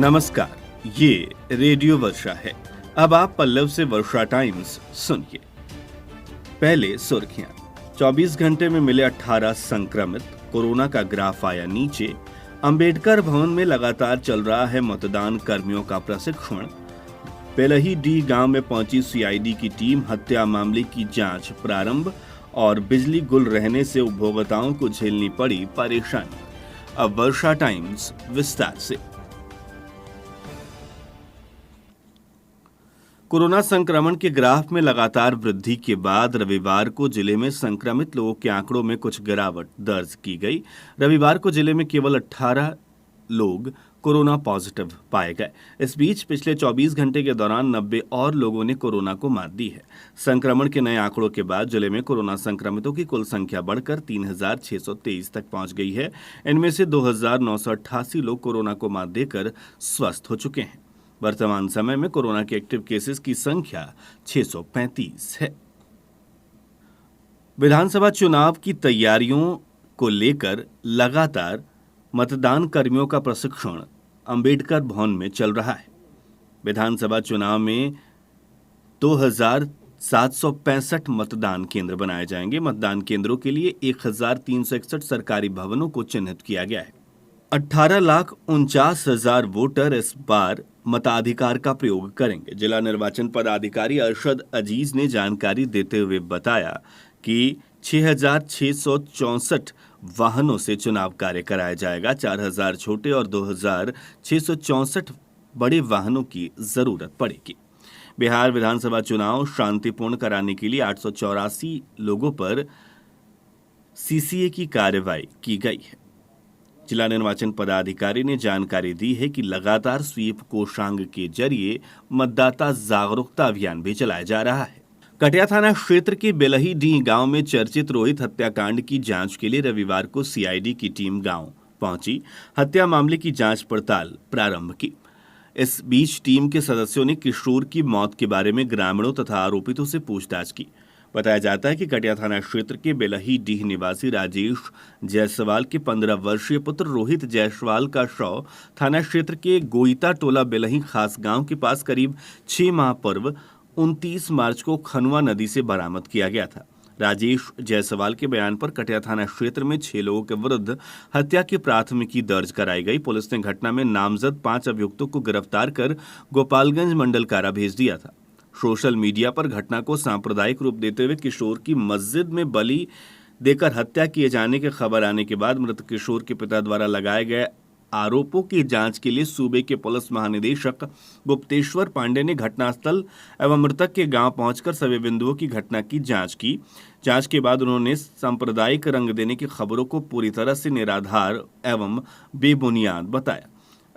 नमस्कार, ये रेडियो वर्षा है। अब आप पल्लव से वर्षा टाइम्स सुनिए। पहले सुर्खियां। 24 घंटे में मिले 18 संक्रमित, कोरोना का ग्राफ आया नीचे। अंबेडकर भवन में लगातार चल रहा है मतदान कर्मियों का प्रशिक्षण। बेलही डी गांव में पहुंची सीआईडी की टीम, हत्या मामले की जांच प्रारंभ। और बिजली गुल रहने से उपभोक्ताओं को झेलनी पड़ी परेशानी। अब वर्षा टाइम्स विस्तार से। कोरोना संक्रमण के ग्राफ में लगातार वृद्धि के बाद रविवार को जिले में संक्रमित लोगों के आंकड़ों में कुछ गिरावट दर्ज की गई। रविवार को जिले में केवल 18 लोग कोरोना पॉजिटिव पाए गए। इस बीच पिछले 24 घंटे के दौरान 90 और लोगों ने कोरोना को मात दी है। संक्रमण के नए आंकड़ों के बाद जिले में कोरोना संक्रमितों की कुल संख्या बढ़कर 3623 तक पहुंच गई है। इनमें से 2988 लोग कोरोना को मात देकर स्वस्थ हो चुके हैं। वर्तमान समय में कोरोना के एक्टिव केसेस की संख्या 635 है। विधानसभा चुनाव की तैयारियों को लेकर लगातार मतदान कर्मियों का प्रशिक्षण अंबेडकर भवन में चल रहा है। विधानसभा चुनाव में 2765 मतदान केंद्र बनाए जाएंगे। मतदान केंद्रों के लिए 1361 सरकारी भवनों को चिन्हित किया गया है। 18,49,000 वोटर इस बार मताधिकार का प्रयोग करेंगे। जिला निर्वाचन पदाधिकारी अरशद अजीज ने जानकारी देते हुए बताया कि 6,664 वाहनों से चुनाव कार्य कराया जाएगा। 4,000 छोटे और 2,664 बड़े वाहनों की जरूरत पड़ेगी। बिहार विधानसभा चुनाव शांतिपूर्ण कराने के लिए 884 लोगों पर सीसीए की कार्रवाई की गई है। जिला निर्वाचन पदाधिकारी ने जानकारी दी है कि लगातार स्वीप कोषांग के जरिए मतदाता जागरूकता अभियान भी चलाया जा रहा है। कटिया थाना क्षेत्र के बेलही डी गांव में चर्चित रोहित हत्याकांड की जांच के लिए रविवार को सीआईडी की टीम गांव पहुंची। हत्या मामले की जांच पड़ताल प्रारंभ की। इस बीच टीम के सदस्यों ने किशोर की मौत के बारे में ग्रामीणों तथा आरोपितों से पूछताछ की। बताया जाता है कि कटिया थाना क्षेत्र के बेलही डीह निवासी राजेश जायसवाल के 15 वर्षीय पुत्र रोहित जायसवाल का शव थाना क्षेत्र के गोईता टोला बेलही खास गांव के पास करीब 6 माह पूर्व 29 मार्च को खनुआ नदी से बरामद किया गया था। राजेश जायसवाल के बयान पर कटिया थाना क्षेत्र में 6 लोगों के विरुद्ध हत्या की प्राथमिकी दर्ज कराई गई। पुलिस ने घटना में नामजद 5 अभियुक्तों को गिरफ्तार कर गोपालगंज मंडल कारा भेज दिया था। सोशल मीडिया पर घटना को सांप्रदायिक रूप देते हुए किशोर की मस्जिद में बलि देकर हत्या किए जाने की खबर आने के बाद मृत किशोर के पिता द्वारा लगाए गए आरोपों की जांच के लिए सूबे के पुलिस महानिदेशक गुप्तेश्वर पांडे ने घटनास्थल एवं मृतक के गांव पहुंचकर सभी बिंदुओं की घटना की जांच की। जांच के बाद उन्होंने सांप्रदायिक रंग देने की खबरों को पूरी तरह से निराधार एवं बेबुनियाद बताया।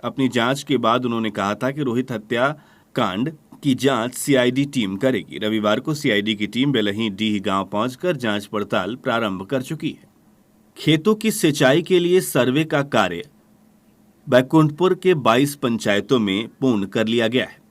अपनी जांच के बाद उन्होंने कहा था कि रोहित हत्याकांड की जांच सीआईडी टीम करेगी। रविवार को सीआईडी की टीम बेलही डीह गांव पहुंचकर जांच पड़ताल प्रारंभ कर चुकी है। खेतों की सिंचाई के लिए सर्वे का कार्य बैकुंठपुर के 22 पंचायतों में पूर्ण कर लिया गया है।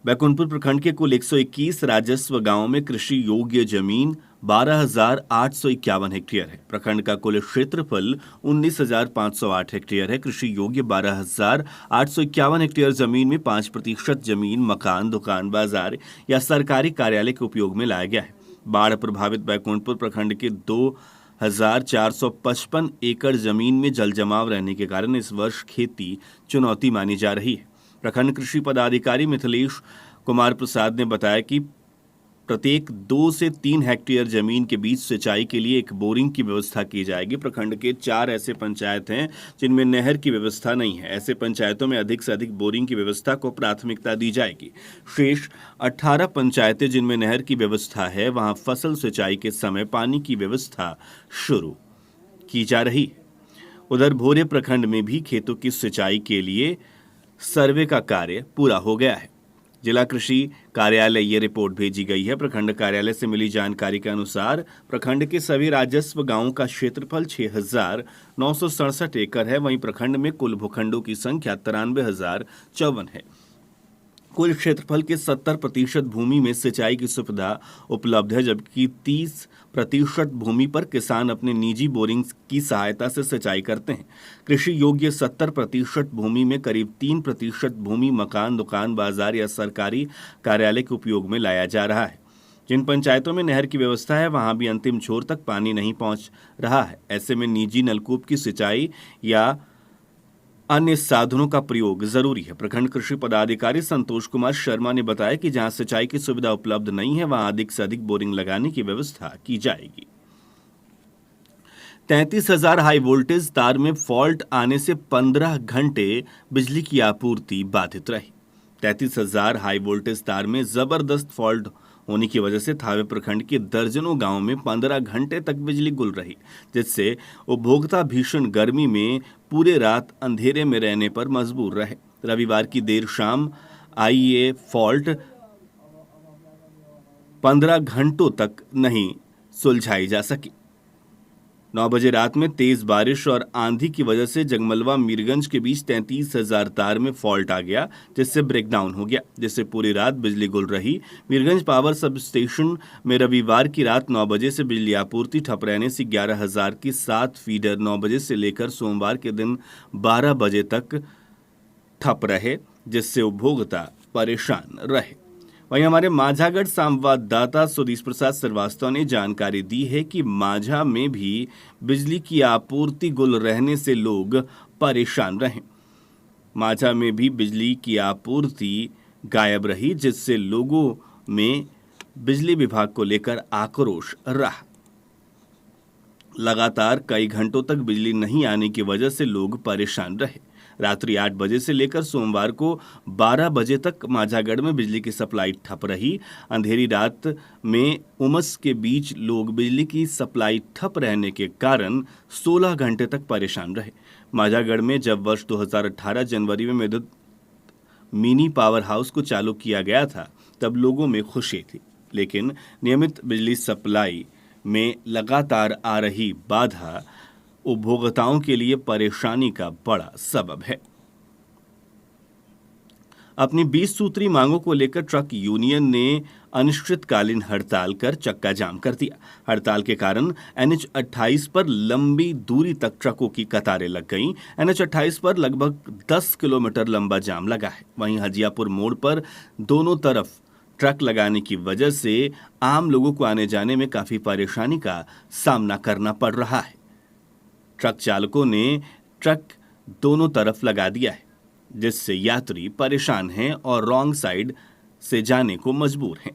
बैकुंठपुर प्रखंड के कुल 121 राजस्व गांवों में कृषि योग्य जमीन 12,851 हेक्टेयर है। प्रखंड का कुल क्षेत्रफल 19,508 हेक्टेयर है। कृषि योग्य 12,851 हेक्टेयर जमीन में 5% जमीन मकान, दुकान, बाजार या सरकारी कार्यालय के उपयोग में लाया गया है। बाढ़ प्रभावित बैकुंठपुर प्रखंड के 2,455 एकड़ जमीन में जल जमाव रहने के कारण इस वर्ष खेती चुनौती मानी जा रही है। प्रखंड कृषि पदाधिकारी मिथिलेश कुमार प्रसाद ने बताया कि प्रत्येक 2 से 3 हेक्टेयर जमीन के बीच सिंचाई के लिए एक बोरिंग की व्यवस्था की जाएगी। प्रखंड के 4 ऐसे पंचायत हैं जिनमें नहर की व्यवस्था नहीं है। ऐसे पंचायतों में अधिक से अधिक बोरिंग की व्यवस्था को प्राथमिकता दी जाएगी। शेष 18 पंचायतें जिनमें नहर की व्यवस्था है, वहां फसल सिंचाई के समय पानी की व्यवस्था शुरू की जा रही है। उधर भोरे प्रखंड में भी खेतों की सिंचाई के लिए सर्वे का कार्य पूरा हो गया है। जिला कृषि कार्यालय ये रिपोर्ट भेजी गई है। प्रखंड कार्यालय से मिली जानकारी के अनुसार प्रखंड के सभी राजस्व गांवों का क्षेत्रफल 6,967 एकड़ है। वहीं प्रखंड में कुल भूखंडों की संख्या 93,054 है। कुल क्षेत्रफल के 70% भूमि में सिंचाई की सुविधा उपलब्ध है, जबकि 30% भूमि पर किसान अपने निजी बोरिंग की सहायता से सिंचाई करते हैं। कृषि योग्य 70% भूमि में करीब 3% भूमि मकान, दुकान, बाजार या सरकारी कार्यालय के उपयोग में लाया जा रहा है। जिन पंचायतों में नहर की व्यवस्था है, वहां भी अंतिम छोर तक पानी नहीं पहुंच रहा है। ऐसे में निजी नलकूप की सिंचाई या अन्य साधनों का प्रयोग जरूरी है। प्रखंड कृषि पदाधिकारी संतोष कुमार शर्मा ने बताया कि जहां सिंचाई की सुविधा उपलब्ध नहीं है, वहां अधिक से अधिक बोरिंग लगाने की व्यवस्था की जाएगी। 33,000 हाई वोल्टेज तार में फॉल्ट आने से 15 घंटे बिजली की आपूर्ति बाधित रही। 33,000 हाई वोल्टेज तार में जबरदस्त फॉल्ट होने की वजह से थावे प्रखंड के दर्जनों गांवों में 15 घंटे तक बिजली गुल रही, जिससे उपभोक्ता भीषण गर्मी में पूरे रात अंधेरे में रहने पर मजबूर रहे। रविवार की देर शाम आई ये फॉल्ट 15 घंटों तक नहीं सुलझाई जा सकी। 9 बजे रात में तेज बारिश और आंधी की वजह से जगमलवा मीरगंज के बीच 33,000 तार में फॉल्ट आ गया, जिससे ब्रेकडाउन हो गया, जिससे पूरी रात बिजली गुल रही। मीरगंज पावर सब स्टेशन में रविवार की रात 9 बजे से बिजली आपूर्ति ठप रहने से 11,000 की 7 फीडर 9 बजे से लेकर सोमवार के दिन 12 बजे तक ठप रहे, जिससे उपभोक्ता परेशान रहे। वहीं हमारे माझागढ़ संवाददाता सुधीश प्रसाद श्रीवास्तव ने जानकारी दी है कि माझा में भी बिजली की आपूर्ति गुल रहने से लोग परेशान रहे। माझा में भी बिजली की आपूर्ति गायब रही, जिससे लोगों में बिजली विभाग को लेकर आक्रोश रहा। लगातार कई घंटों तक बिजली नहीं आने की वजह से लोग परेशान रहे। रात्रि 8 बजे से लेकर सोमवार को 12 बजे तक माझागढ़ में बिजली की सप्लाई ठप रही। अंधेरी रात में उमस के बीच लोग बिजली की सप्लाई ठप रहने के कारण 16 घंटे तक परेशान रहे। माझागढ़ में जब वर्ष 2018 जनवरी में विद्युत मिनी पावर हाउस को चालू किया गया था, तब लोगों में खुशी थी, लेकिन नियमित बिजली सप्लाई में लगातार आ रही बाधा उपभोक्ताओं के लिए परेशानी का बड़ा सबब है। अपनी 20 सूत्री मांगों को लेकर ट्रक यूनियन ने अनिश्चितकालीन हड़ताल कर चक्का जाम कर दिया। हड़ताल के कारण NH 28 पर लंबी दूरी तक ट्रकों की कतारें लग गईं। NH 28 पर लगभग 10 किलोमीटर लंबा जाम लगा है। वहीं हजियापुर मोड़ पर दोनों तरफ ट्रक लगाने की वजह से आम लोगों को आने जाने में काफी परेशानी का सामना करना पड़ रहा है। ट्रक चालकों ने ट्रक दोनों तरफ लगा दिया है, जिससे यात्री परेशान हैं और रॉन्ग साइड से जाने को मजबूर हैं।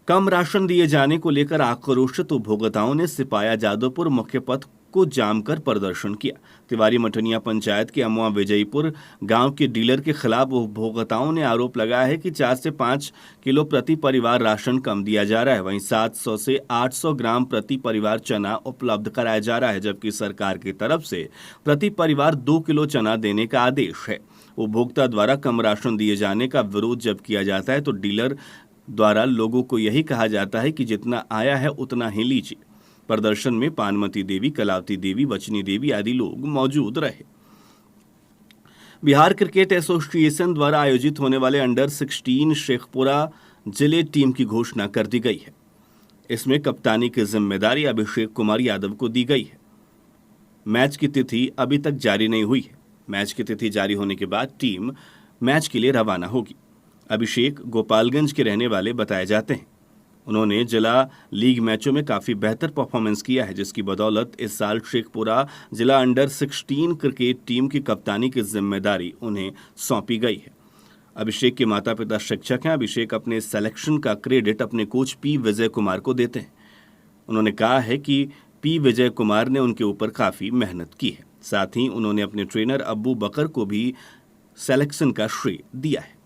कम राशन दिए जाने को लेकर आक्रोशित उपभोक्ताओं ने सिपाया जादवपुर मुख्य पथ को जाम कर प्रदर्शन किया। तिवारी मठनिया पंचायत के अमुआ विजयपुर गांव के डीलर के खिलाफ उपभोक्ताओं ने आरोप लगाया है कि 4 से 5 किलो प्रति परिवार राशन कम दिया जा रहा है। वहीं 700 से 800 ग्राम प्रति परिवार चना उपलब्ध कराया जा रहा है, जबकि सरकार की तरफ से प्रति परिवार 2 किलो चना देने का आदेश है। उपभोक्ता द्वारा कम राशन दिए जाने का विरोध जब किया जाता है तो डीलर द्वारा लोगों को यही कहा जाता है कि जितना आया है उतना ही लीजिए। प्रदर्शन में पानमती देवी, कलावती देवी, वचनी देवी आदि लोग मौजूद रहे। बिहार क्रिकेट एसोसिएशन द्वारा आयोजित होने वाले अंडर 16 शेखपुरा जिले टीम की घोषणा कर दी गई है। इसमें कप्तानी की जिम्मेदारी अभिषेक कुमार यादव को दी गई है। मैच की तिथि अभी तक जारी नहीं हुई है। मैच की तिथि जारी होने के बाद टीम मैच के लिए रवाना होगी। अभिषेक गोपालगंज के रहने वाले बताए जाते हैं। उन्होंने जिला लीग मैचों में काफी बेहतर परफॉर्मेंस किया है, जिसकी बदौलत इस साल शेखपुरा जिला अंडर 16 क्रिकेट टीम की कप्तानी की जिम्मेदारी उन्हें सौंपी गई है। अभिषेक के माता पिता शिक्षक हैं। अभिषेक अपने सिलेक्शन का क्रेडिट अपने कोच पी विजय कुमार को देते हैं। उन्होंने कहा है कि पी विजय कुमार ने उनके ऊपर काफी मेहनत की है। साथ ही उन्होंने अपने ट्रेनर अब्बू बकर को भी सिलेक्शन का श्रेय दिया है।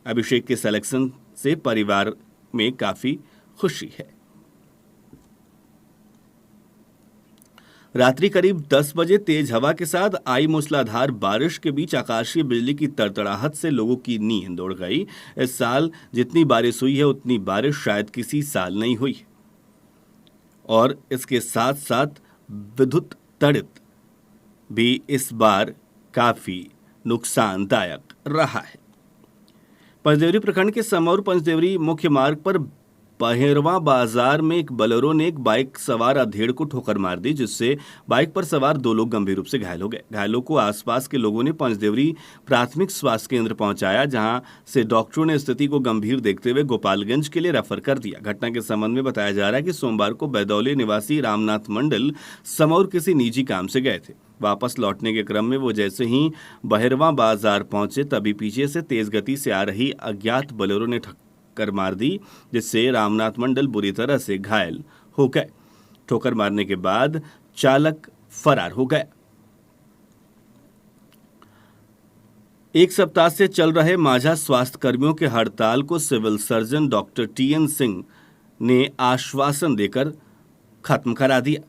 अभिषेक के सिलेक्शन से परिवार में काफी खुशी है। रात्रि करीब 10 बजे तेज हवा के साथ आई मूसलाधार बारिश के बीच आकाशीय बिजली की तड़तड़ाहट से लोगों की नींद उड़ गई। इस साल जितनी बारिश हुई है उतनी बारिश शायद किसी साल नहीं हुई है और इसके साथ साथ विद्युत तड़ित भी इस बार काफी नुकसानदायक रहा है। पंचदेवरी प्रखंड के समौर पंचदेवरी मुख्य मार्ग पर बहेरवा बाजार में एक बोलेरो ने एक बाइक सवार अधेड़ को ठोकर मार दी, जिससे बाइक पर सवार 2 लोग गंभीर रूप से घायल हो गए। घायलों को आसपास के लोगों ने पंचदेवरी प्राथमिक स्वास्थ्य केंद्र पहुंचाया, जहां से डॉक्टरों ने स्थिति को गंभीर देखते हुए गोपालगंज के लिए रेफर कर दिया। घटना के संबंध में बताया जा रहा है कि सोमवार को बैदौली निवासी रामनाथ मंडल समौर किसी निजी काम से गए थे। वापस लौटने के क्रम में वो जैसे ही बहेरवा बाजार पहुंचे, तभी पीछे से तेज गति से आ रही अज्ञात बोलेरो ने ठोकर मार दी, जिससे रामनाथ मंडल बुरी तरह से घायल हो गए। ठोकर मारने के बाद चालक फरार हो गया। एक सप्ताह से चल रहे माझा स्वास्थ्य कर्मियों के हड़ताल को civil surgeon doctor TN Singh ने आश्वासन देकर खत्म करा दिया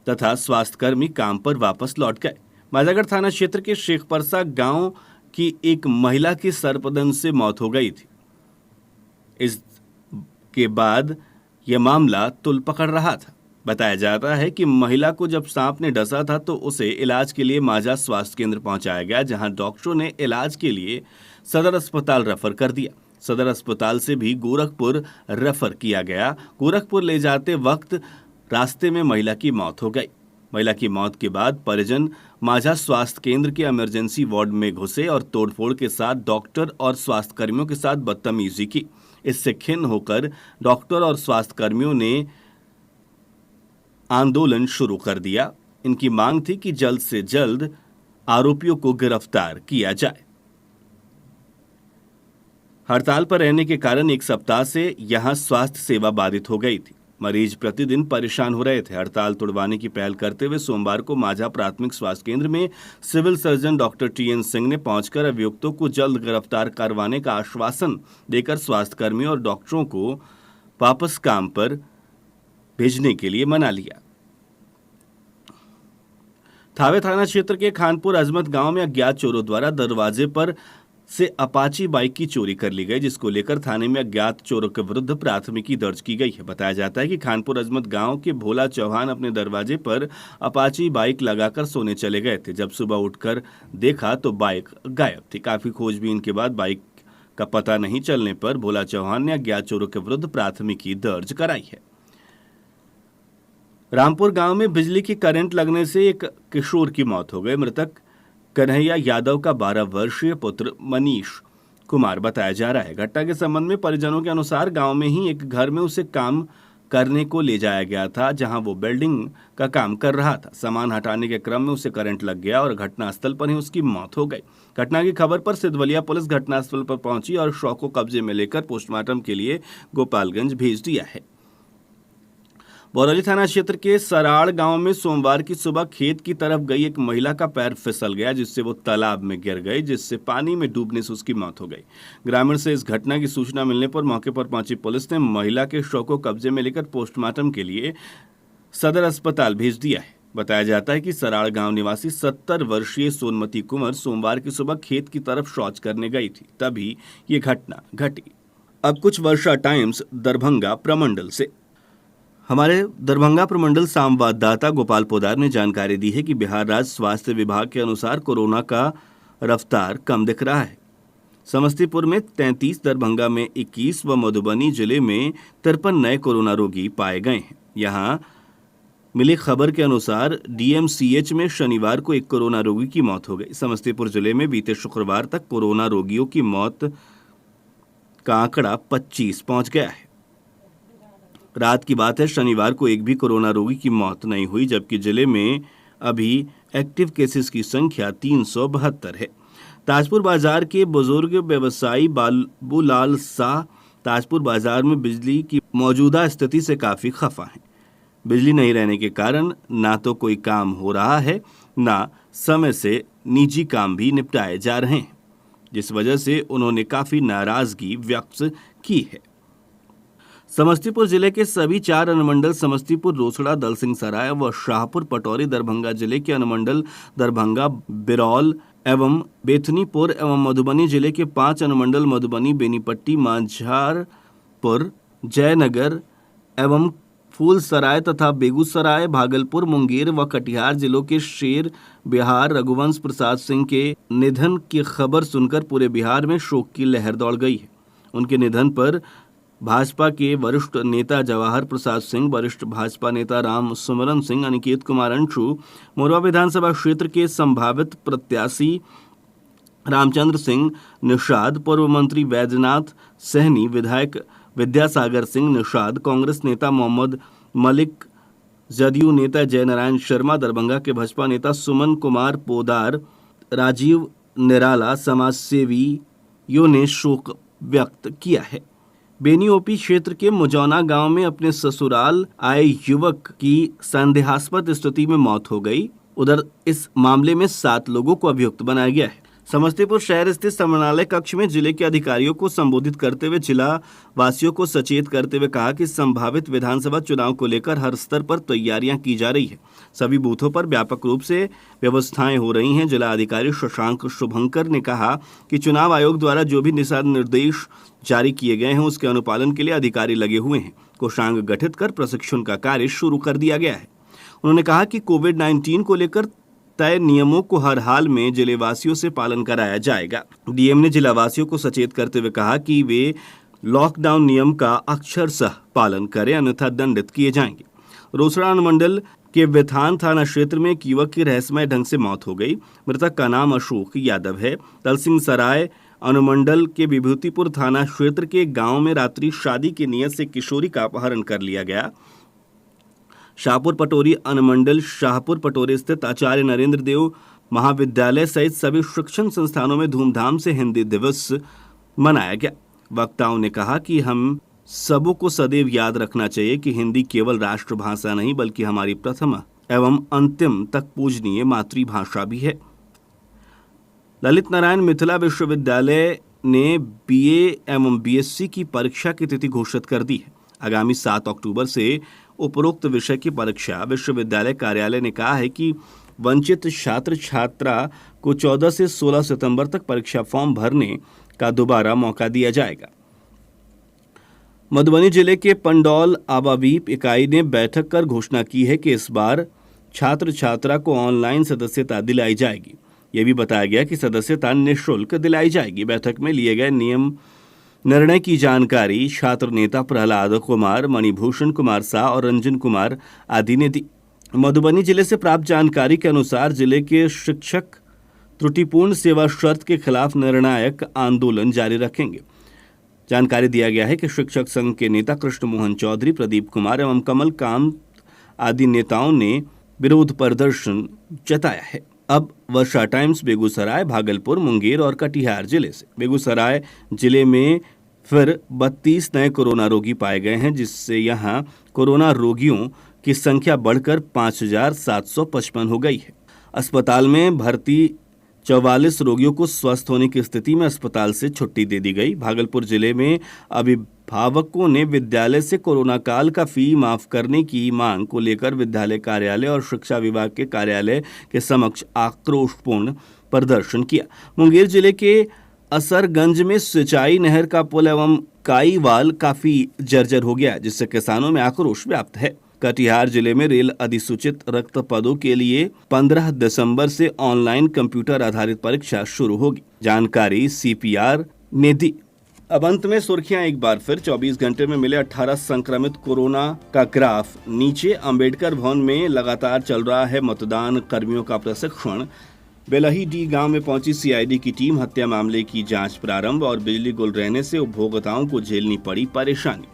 तथा स्वास्थ्यकर्मी काम पर वापस लौट गए। माजागढ़ थाना क्षेत्र के शेखपरसा गांव की एक महिला की सर्पदंश से मौत हो गई थी। इसके बाद यह मामला तुल पकड़ रहा था। बताया जाता है कि महिला को जब सांप ने डसा था तो उसे इलाज के लिए माझा स्वास्थ्य केंद्र पहुंचाया गया, जहां डॉक्टरों ने इलाज के लिए सदर अस्पताल रेफर कर दिया। सदर अस्पताल से भी गोरखपुर रेफर किया गया। गोरखपुर ले जाते वक्त रास्ते में महिला की मौत हो गई। महिला की मौत के बाद परिजन माझा स्वास्थ्य केंद्र के इमरजेंसी वार्ड में घुसे और तोड़फोड़ के साथ डॉक्टर और स्वास्थ्य कर्मियों के साथ बदतमीजी की। इससे खिन्न होकर डॉक्टर और स्वास्थ्य कर्मियों ने आंदोलन शुरू कर दिया। इनकी मांग थी कि जल्द से जल्द आरोपियों को गिरफ्तार किया जाए। हड़ताल पर रहने के कारण एक सप्ताह से यहां स्वास्थ्य सेवा बाधित हो गई थी। मरीज प्रतिदिन परेशान हो रहे थे। हड़ताल तोड़वाने की पहल करते हुए सोमवार को माझा प्राथमिक स्वास्थ्य केंद्र में civil surgeon doctor TN Singh ने पहुंचकर अभियुक्तों को जल्द गिरफ्तार करवाने का आश्वासन देकर स्वास्थ्य कर्मियों और डॉक्टरों को वापस काम पर भेजने के लिए मना लिया। थावे थाना क्षेत्र के खानपुर अजमत गांव में अज्ञात चोरों द्वारा दरवाजे पर से अपाची बाइक की चोरी कर ली गई, जिसको लेकर थाने में अज्ञात चोरों के विरुद्ध प्राथमिकी दर्ज की गई है। बताया जाता है कि खानपुर अजमत गांव के भोला चौहान अपने दरवाजे पर अपाची बाइक लगाकर सोने चले गए थे। जब सुबह उठकर देखा तो बाइक गायब थी। काफी खोजबीन के बाद बाइक का पता नहीं चलने पर भोला चौहान ने अज्ञात चोरों के विरुद्ध प्राथमिकी दर्ज कराई है। रामपुर गांव में बिजली की करंट लगने से एक किशोर की मौत हो गई। मृतक कन्हैया यादव का 12 वर्षीय पुत्र मनीष कुमार बताया जा रहा है। घटना के संबंध में परिजनों के अनुसार गांव में ही एक घर में उसे काम करने को ले जाया गया था, जहां वो बिल्डिंग का काम कर रहा था। सामान हटाने के क्रम में उसे करंट लग गया और घटनास्थल पर ही उसकी मौत हो गई। घटना की खबर पर सिद्धवलिया पुलिस घटनास्थल पर पहुंची और शव को कब्जे में लेकर पोस्टमार्टम के लिए गोपालगंज भेज दिया है। बरौली थाना क्षेत्र के सराड़ गांव में सोमवार की सुबह खेत की तरफ गई एक महिला का पैर फिसल गया, जिससे वो तालाब में गिर गई, जिससे पानी में डूबने से उसकी मौत हो गई। ग्रामीण से इस घटना की सूचना मिलने पर मौके पर पहुंची पुलिस ने महिला के शव को कब्जे में लेकर पोस्टमार्टम के लिए सदर अस्पताल भेज दिया है। बताया जाता है कि सराड़ गांव निवासी 70 वर्षीय सोनमती कुंवर सोमवार की सुबह खेत की तरफ शौच करने गई थी, तभी ये घटना घटी। अब कुछ वर्षा टाइम्स दरभंगा प्रमंडल से। हमारे दरभंगा प्रमंडल संवाददाता गोपाल पोदार ने जानकारी दी है कि बिहार राज्य स्वास्थ्य विभाग के अनुसार कोरोना का रफ्तार कम दिख रहा है। समस्तीपुर में 33, दरभंगा में 21 व मधुबनी जिले में 53 नए कोरोना रोगी पाए गए हैं। यहां मिली खबर के अनुसार डीएमसीएच में शनिवार को एक कोरोना रोगी की मौत हो गई। समस्तीपुर जिले में बीते शुक्रवार तक कोरोना रोगियों की मौत का आंकड़ा 25 पहुंच गया है। रात की बात है, शनिवार को एक भी कोरोना रोगी की मौत नहीं हुई, जबकि जिले में अभी एक्टिव केसेस की संख्या 372 है। ताजपुर बाजार के बुजुर्ग व्यवसायी बाबूलाल शाह ताजपुर बाजार में बिजली की मौजूदा स्थिति से काफी खफा हैं। बिजली नहीं रहने के कारण ना तो कोई काम हो रहा है, ना समय से निजी काम भी निपटाए जा रहे हैं, जिस वजह से उन्होंने काफी नाराजगी व्यक्त की है। समस्तीपुर जिले के सभी 4 अनुमंडल समस्तीपुर, रोसड़ा, दलसिंह सराय व शाहपुर पटौरी, दरभंगा जिले के अनुमंडल दरभंगा, बिरौल एवं बेथनीपुर एवं मधुबनी जिले के 5 अनुमंडल मधुबनी, बेनीपट्टी, मांझारपुर, जयनगर एवं फूलसराय तथा बेगूसराय, भागलपुर, मुंगेर व कटिहार जिलों के शेर बिहार रघुवंश प्रसाद सिंह के निधन की खबर सुनकर पूरे बिहार में शोक की लहर दौड़ गई है। उनके निधन पर भाजपा के वरिष्ठ नेता जवाहर प्रसाद सिंह, वरिष्ठ भाजपा नेता राम सुमरन सिंह, अनिकेत कुमार अंशु, मोरवा विधानसभा क्षेत्र के संभावित प्रत्याशी रामचंद्र सिंह निषाद, पूर्व मंत्री वैद्यनाथ सहनी, विधायक विद्यासागर सिंह निषाद, कांग्रेस नेता मोहम्मद मलिक, जदयू नेता जयनारायण शर्मा, दरभंगा के भाजपा नेता सुमन कुमार पोदार, राजीव निराला समाजसेवियों ने शोक व्यक्त किया है। बेनी ओपी क्षेत्र के मुजौना गांव में अपने ससुराल आए युवक की संदेहास्पद स्थिति में मौत हो गई। उधर इस मामले में 7 लोगों को अभियुक्त बनाया गया है। समस्तीपुर शहर स्थित समन्वय कक्ष में जिले के अधिकारियों को संबोधित करते हुए जिला वासियों को सचेत करते हुए कहा कि संभावित विधानसभा चुनाव को लेकर हर स्तर पर तैयारियां की जा रही है। सभी बूथों पर व्यापक रूप से व्यवस्थाएं हो रही हैं। जिला अधिकारी शशांक शुभंकर ने कहा कि चुनाव आयोग द्वारा जो भी दिशा निर्देश जारी किए गए हैं उसके अनुपालन के लिए अधिकारी लगे हुए हैं। कोषांग गठित कर प्रशिक्षण का कार्य शुरू कर दिया गया है। उन्होंने कहा कि कोविड-19 को लेकर तय नियमों को हर हाल में जिलेवासियों से पालन कराया जाएगा। डीएम ने जिलावासियों को सचेत करते हुए कहा कि वे लॉकडाउन नियम का अक्षरशः पालन करें, अन्यथा दंडित किए जाएंगे। रोसड़ा अनुमंडल के विथान थाना क्षेत्र में एक युवक की रहस्यमय ढंग से मौत हो गई। मृतक का नाम अशोक यादव है। तलसिंह सराय अनुमंडल के विभूतिपुर थाना क्षेत्र के गांव में रात्रि शादी की नियत से किशोरी का अपहरण कर लिया गया। शाहपुर पटोरी अनुमंडल शाहपुर पटोरी स्थित आचार्य नरेंद्र देव महाविद्यालय सहित सभी शिक्षण संस्थानों में धूमधाम से हिंदी दिवस मनाया गया। वक्ताओं ने कहा कि हम सबों को सदैव याद रखना चाहिए कि हिंदी केवल राष्ट्रभाषा नहीं बल्कि हमारी प्रथम एवं अंतिम तक पूजनीय मातृभाषा भी है। ललित नारायण मिथिला विश्वविद्यालय ने बीए एवं बीएससी की परीक्षा की तिथि घोषित कर दी है। आगामी 7 अक्टूबर से उपरोक्त विषय की परीक्षा विश्वविद्यालय कार्यालय ने कहा है कि वंचित छात्र छात्रा को 14 से 16 सितंबर तक परीक्षा फॉर्म भरने का दोबारा मौका दिया जाएगा। मधुबनी जिले के पंडौल आबावीप इकाई ने बैठक कर घोषणा की है कि इस बार छात्र छात्रा को ऑनलाइन सदस्यता दिलाई जाएगी। यह भी बताया गया कि सदस्यता निःशुल्क दिलाई जाएगी। बैठक में लिए गए निर्णय की जानकारी छात्र नेता प्रहलाद कुमार, मणिभूषण कुमार शाह और रंजन कुमार आदि ने दी। मधुबनी जिले से प्राप्त जानकारी के अनुसार जिले के शिक्षक त्रुटिपूर्ण सेवा शर्त के खिलाफ निर्णायक आंदोलन जारी रखेंगे। जानकारी दिया गया है कि शिक्षक संघ के नेता कृष्ण मोहन चौधरी, प्रदीप कुमार एवं कमल कांत आदि नेताओं ने विरोध प्रदर्शन जताया है। अब वर्षा टाइम्स बेगूसराय, भागलपुर, मुंगेर और कटिहार जिले से। बेगूसराय जिले में फिर 32 नए कोरोना रोगी पाए गए हैं, जिससे यहां कोरोना रोगियों की संख्या बढ़कर 5755 हो गई है। अस्पताल में भर्ती 44 रोगियों को स्वस्थ होने की स्थिति में अस्पताल से छुट्टी दे दी गई। भागलपुर जिले में अभिभावकों ने विद्यालय से कोरोना काल का फी माफ करने की मांग को लेकर विद्यालय कार्यालय और शिक्षा विभाग के कार्यालय के समक्ष आक्रोशपूर्ण प्रदर्शन किया। मुंगेर जिले के असरगंज में सिंचाई नहर का पुल एवं काईवाल काफी जर्जर हो गया, जिससे किसानों में आक्रोश व्याप्त है। कटिहार जिले में रेल अधिसूचित रिक्त पदों के लिए 15 दिसंबर से ऑनलाइन कंप्यूटर आधारित परीक्षा शुरू होगी। जानकारी सीपीआर ने दी। अब अंत में सुर्खियां एक बार फिर। 24 घंटे में मिले 18 संक्रमित कोरोना का ग्राफ नीचे। अंबेडकर भवन में लगातार चल रहा है मतदान कर्मियों का प्रशिक्षण। बेलही डी गांव में पहुंची सीआईडी की टीम। हत्या मामले की जांच प्रारंभ और बिजली गुल रहने से उपभोक्ताओं को झेलनी पड़ी परेशानी।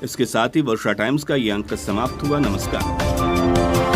इसके साथ ही वर्षा टाइम्स का ये अंक समाप्त हुआ। नमस्कार।